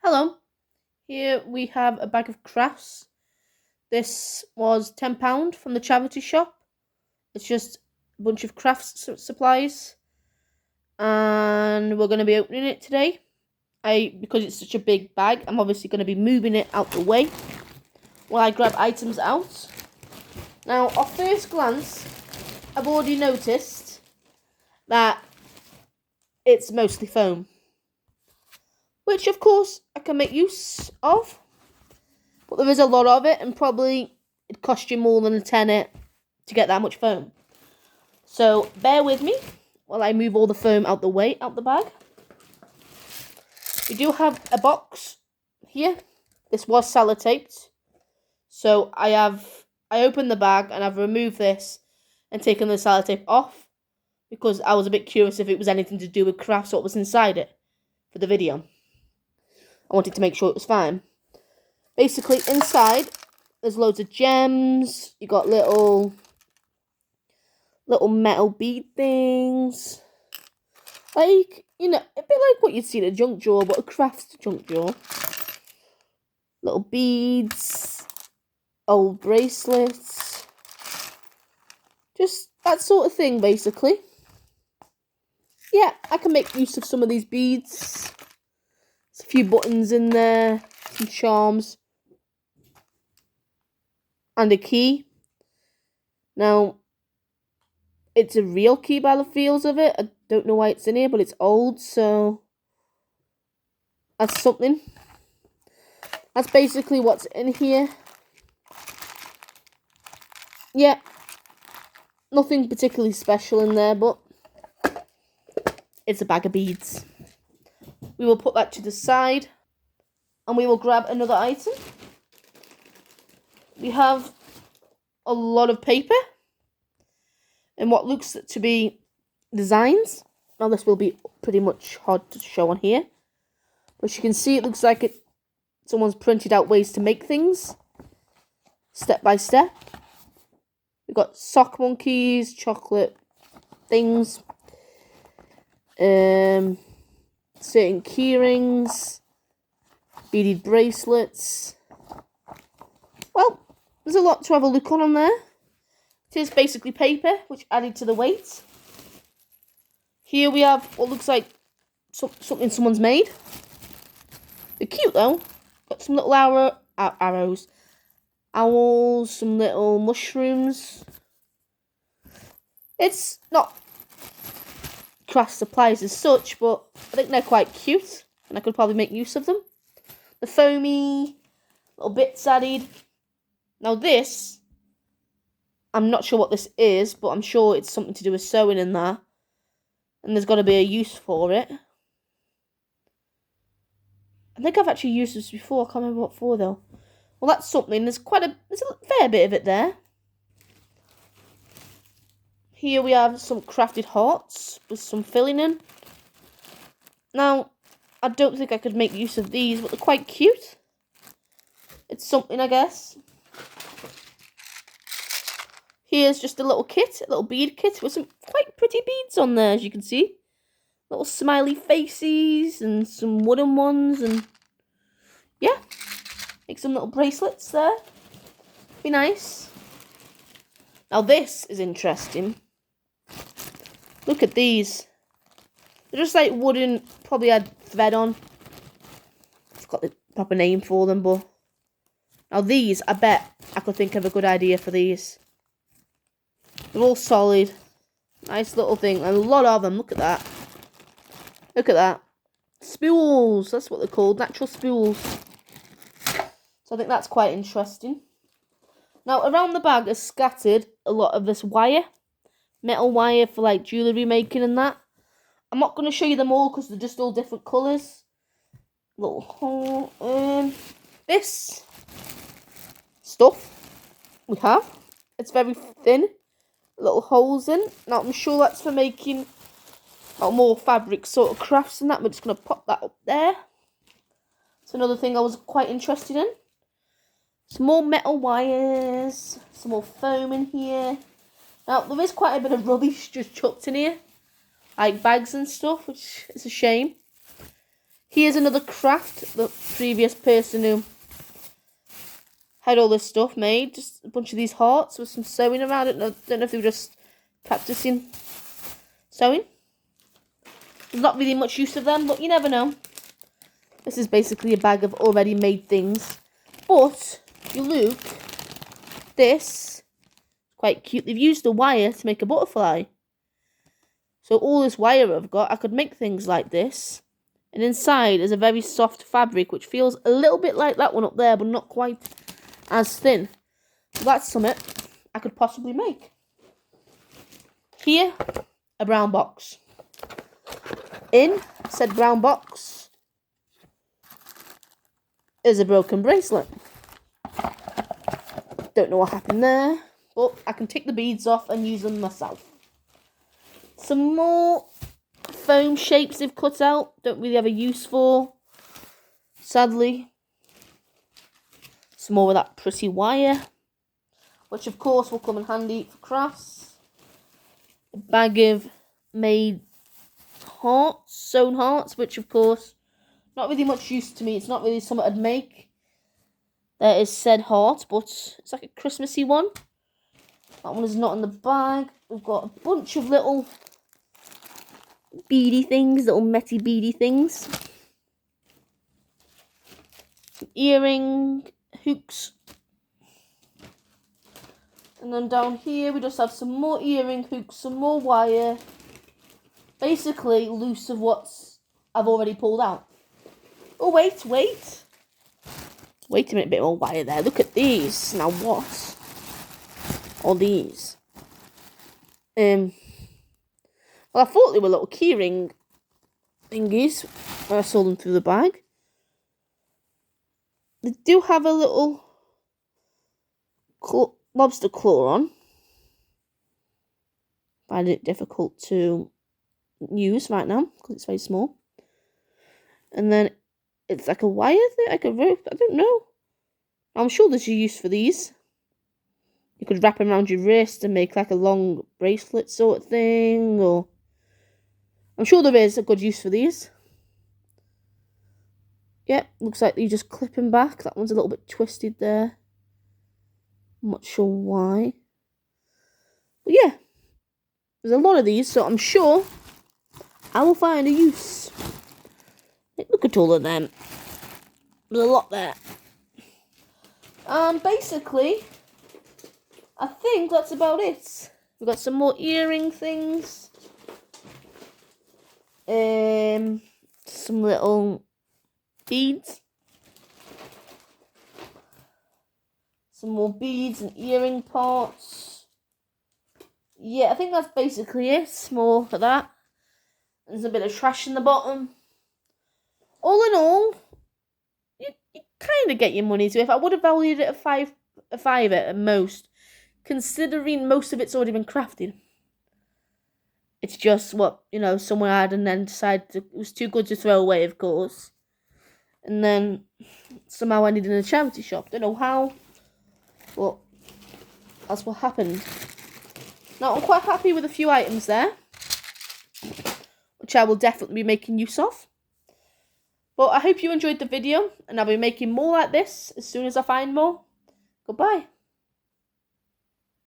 Hello, here we have a bag of crafts. This was £10 from the charity shop. It's just a bunch of crafts supplies, and we're going to be opening it today. Because it's such a big bag, I'm obviously going to be moving it out the way while I grab items out. Now, off first glance, I've already noticed that it's mostly foam, which of course I can make use of. But there is a lot of it, and probably it cost you more than a tenner to get that much foam. So bear with me while I move all the foam out the bag. We do have a box here. This was sellotaped. So I opened the bag and I've removed this and taken the sellotape off because I was a bit curious if it was anything to do with crafts or what was inside it for the video. I wanted to make sure it was fine. Basically, inside, there's loads of gems. You got little metal bead things. Like, a bit like what you'd see in a junk drawer, but a crafts junk drawer. Little beads, old bracelets. Just that sort of thing, basically. Yeah, I can make use of some of these beads. There's a few buttons in there, some charms. And a key. Now, it's a real key by the feels of it. I don't know why it's in here, but it's old, so that's something. That's basically what's in here. Yeah, nothing particularly special in there, but it's a bag of beads. We will put that to the side, and we will grab another item. We have a lot of paper and what looks to be designs. Now this will be pretty much hard to show on here, but as you can see, it looks like someone's printed out ways to make things step by step. We've got sock monkeys, chocolate things, certain key rings, beaded bracelets. Well, there's a lot to have a look on there. It is basically paper, which added to the weight. Here we have what looks like something someone's made. They're cute though. Got some little arrows, owls, some little mushrooms. It's not craft supplies as such, but I think they're quite cute, and I could probably make use of them. The foamy little bits added. Now this, I'm not sure what this is, but I'm sure it's something to do with sewing in there. And there's got to be a use for it. I think I've actually used this before. I can't remember what for though. Well, that's something. There's a fair bit of it there. Here we have some crafted hearts with some filling in. Now, I don't think I could make use of these, but they're quite cute. It's something, I guess. Here's just a little kit, a little bead kit with some quite pretty beads on there, as you can see. Little smiley faces and some wooden ones, and yeah, make some little bracelets there. Be nice. Now this is interesting. Look at these. They're just like wooden, probably had thread on. I've got the proper name for them, but now these, I bet I could think of a good idea for these. They're all solid. Nice little thing. And a lot of them. Look at that. Look at that. Spools. That's what they're called. Natural spools. So I think that's quite interesting. Now, around the bag is scattered a lot of this wire. Metal wire for like jewellery making and that. I'm not going to show you them all because they're just all different colours. Little hole. This stuff we have. It's very thin. Little holes in. Now I'm sure that's for making more fabric sort of crafts and that. We're just going to pop that up there. It's another thing I was quite interested in. Some more metal wires. Some more foam in here. Now there is quite a bit of rubbish just chucked in here. Like bags and stuff, which is a shame. Here's another craft. The previous person who had all this stuff made. Just a bunch of these hearts with some sewing around it. I don't know if they were just practicing sewing. There's not really much use of them, but you never know. This is basically a bag of already made things. But, if you look, this is quite cute. They've used the wire to make a butterfly. So all this wire I've got, I could make things like this. And inside is a very soft fabric, which feels a little bit like that one up there, but not quite as thin. So that's something I could possibly make. Here, a brown box. In said brown box is a broken bracelet. Don't know what happened there, but I can take the beads off and use them myself. Some more foam shapes they've cut out. Don't really have a use for, sadly. Some more of that pretty wire, which of course will come in handy for crafts. A bag of made hearts, sewn hearts, which of course, not really much use to me. It's not really something I'd make. There is said heart, but it's like a Christmassy one. That one is not in the bag. We've got a bunch of little beady things, little metty beady things. Some earring hooks. And then down here we just have some more earring hooks, some more wire. Basically loose of what I've already pulled out. Oh, wait. Wait a minute, a bit more wire there. Look at these. Now what are these? Well, I thought they were little keyring thingies when I saw them through the bag. They do have a little lobster claw on. Find it difficult to use right now because it's very small. And then it's like a wire thing, like a rope. I don't know. I'm sure there's a use for these. You could wrap them around your wrist and make like a long bracelet sort of thing, or I'm sure there is a good use for these. Yep, looks like you just clip them back. That one's a little bit twisted there. I'm not sure why. But yeah, there's a lot of these, so I'm sure I will find a use. Look at all of them. There's a lot there. And basically, I think that's about it. We've got some more earring things. Some little beads. Some more beads and earring parts. Yeah, I think that's basically it. More for that. There's a bit of trash in the bottom. All in all, you kind of get your money's worth. I would have valued it a fiver at most, considering most of it's already been crafted. It's just what, someone had and then decided it was too good to throw away, of course. And then somehow ended in a charity shop. Don't know how, but that's what happened. Now, I'm quite happy with a few items there, which I will definitely be making use of. But I hope you enjoyed the video, and I'll be making more like this as soon as I find more. Goodbye.